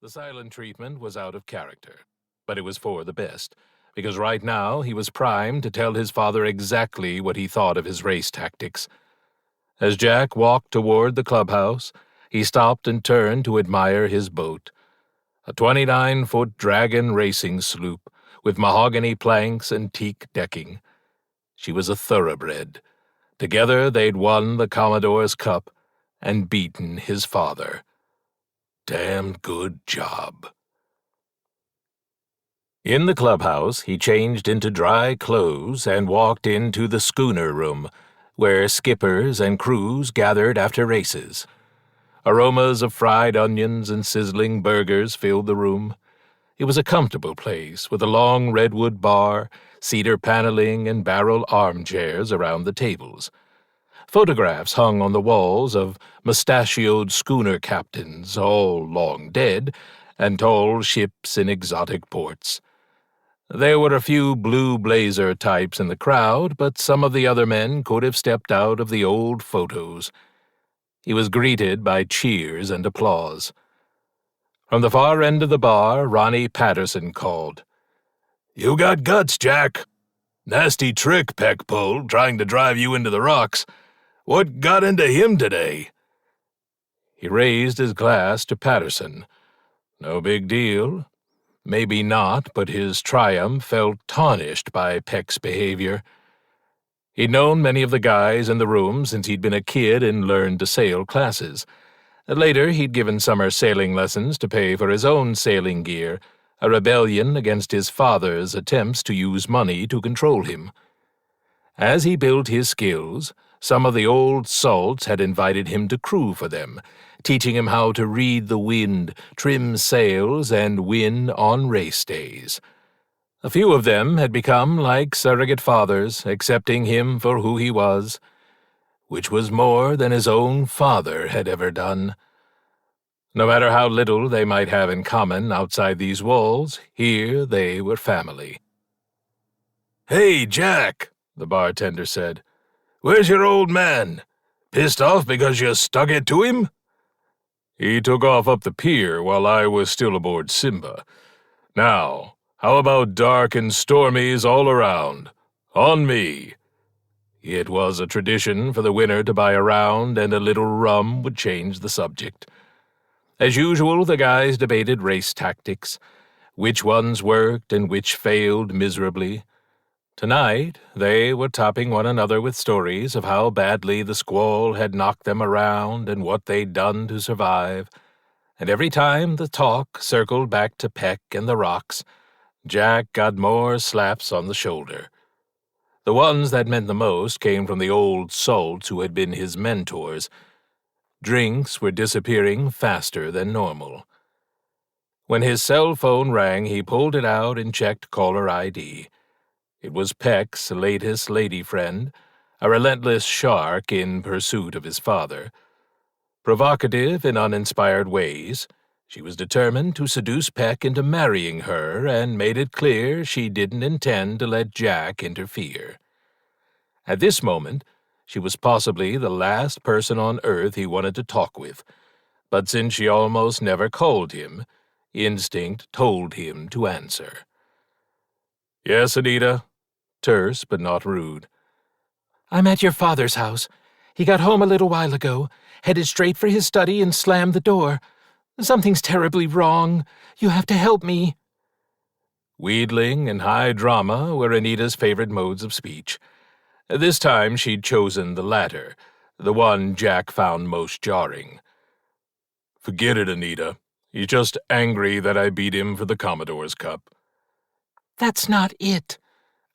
The silent treatment was out of character, but it was for the best, because right now he was primed to tell his father exactly what he thought of his race tactics. As Jack walked toward the clubhouse, he stopped and turned to admire his boat. A 29-foot Dragon racing sloop with mahogany planks and teak decking. She was a thoroughbred. Together they'd won the Commodore's Cup and beaten his father. Damn good job. In the clubhouse, he changed into dry clothes and walked into the schooner room, where skippers and crews gathered after races. Aromas of fried onions and sizzling burgers filled the room. It was a comfortable place, with a long redwood bar, cedar paneling, and barrel armchairs around the tables. Photographs hung on the walls of mustachioed schooner captains, all long dead, and tall ships in exotic ports. There were a few blue blazer types in the crowd, but some of the other men could have stepped out of the old photos. He was greeted by cheers and applause. From the far end of the bar, Ronnie Patterson called, "You got guts, Jack. Nasty trick Peck pulled, trying to drive you into the rocks. What got into him today?" He raised his glass to Patterson. No big deal. Maybe not, but his triumph felt tarnished by Peck's behavior. He'd known many of the guys in the room since he'd been a kid in learn-to-sail classes. Later, he'd given summer sailing lessons to pay for his own sailing gear, a rebellion against his father's attempts to use money to control him. As he built his skills, some of the old salts had invited him to crew for them, teaching him how to read the wind, trim sails, and win on race days. A few of them had become like surrogate fathers, accepting him for who he was, which was more than his own father had ever done. No matter how little they might have in common outside these walls, here they were family. "Hey, Jack," the bartender said. "Where's your old man? Pissed off because you stuck it to him?" "He took off up the pier while I was still aboard Simba. Now, how about dark and stormies all around? On me." It was a tradition for the winner to buy a round, and a little rum would change the subject. As usual, the guys debated race tactics, which ones worked and which failed miserably. Tonight, they were topping one another with stories of how badly the squall had knocked them around and what they'd done to survive. And every time the talk circled back to Peck and the rocks, Jack got more slaps on the shoulder. The ones that meant the most came from the old salts who had been his mentors. Drinks were disappearing faster than normal. When his cell phone rang, he pulled it out and checked caller ID. It was Peck's latest lady friend, a relentless shark in pursuit of his father. Provocative in uninspired ways, she was determined to seduce Peck into marrying her and made it clear she didn't intend to let Jack interfere. At this moment, she was possibly the last person on earth he wanted to talk with, but since she almost never called him, instinct told him to answer. "Yes, Anita?" Terse but not rude. "I'm at your father's house. He got home a little while ago, headed straight for his study and slammed the door. Something's terribly wrong. You have to help me." Wheedling and high drama were Anita's favorite modes of speech. This time she'd chosen the latter, the one Jack found most jarring. "Forget it, Anita. He's just angry that I beat him for the Commodore's Cup." "That's not it.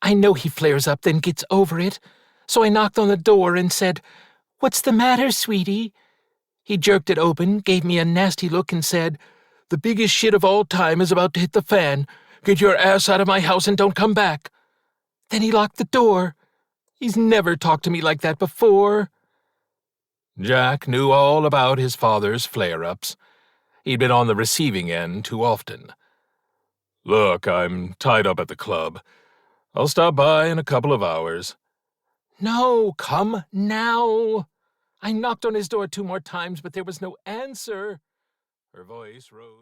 I know he flares up, then gets over it. So I knocked on the door and said, 'What's the matter, sweetie?' He jerked it open, gave me a nasty look, and said, 'The biggest shit of all time is about to hit the fan. Get your ass out of my house and don't come back.' Then he locked the door. He's never talked to me like that before." Jack knew all about his father's flare-ups. He'd been on the receiving end too often. "Look, I'm tied up at the club. I'll stop by in a couple of hours." "No, come now. I knocked on his door 2 more times, but there was no answer." Her voice rose.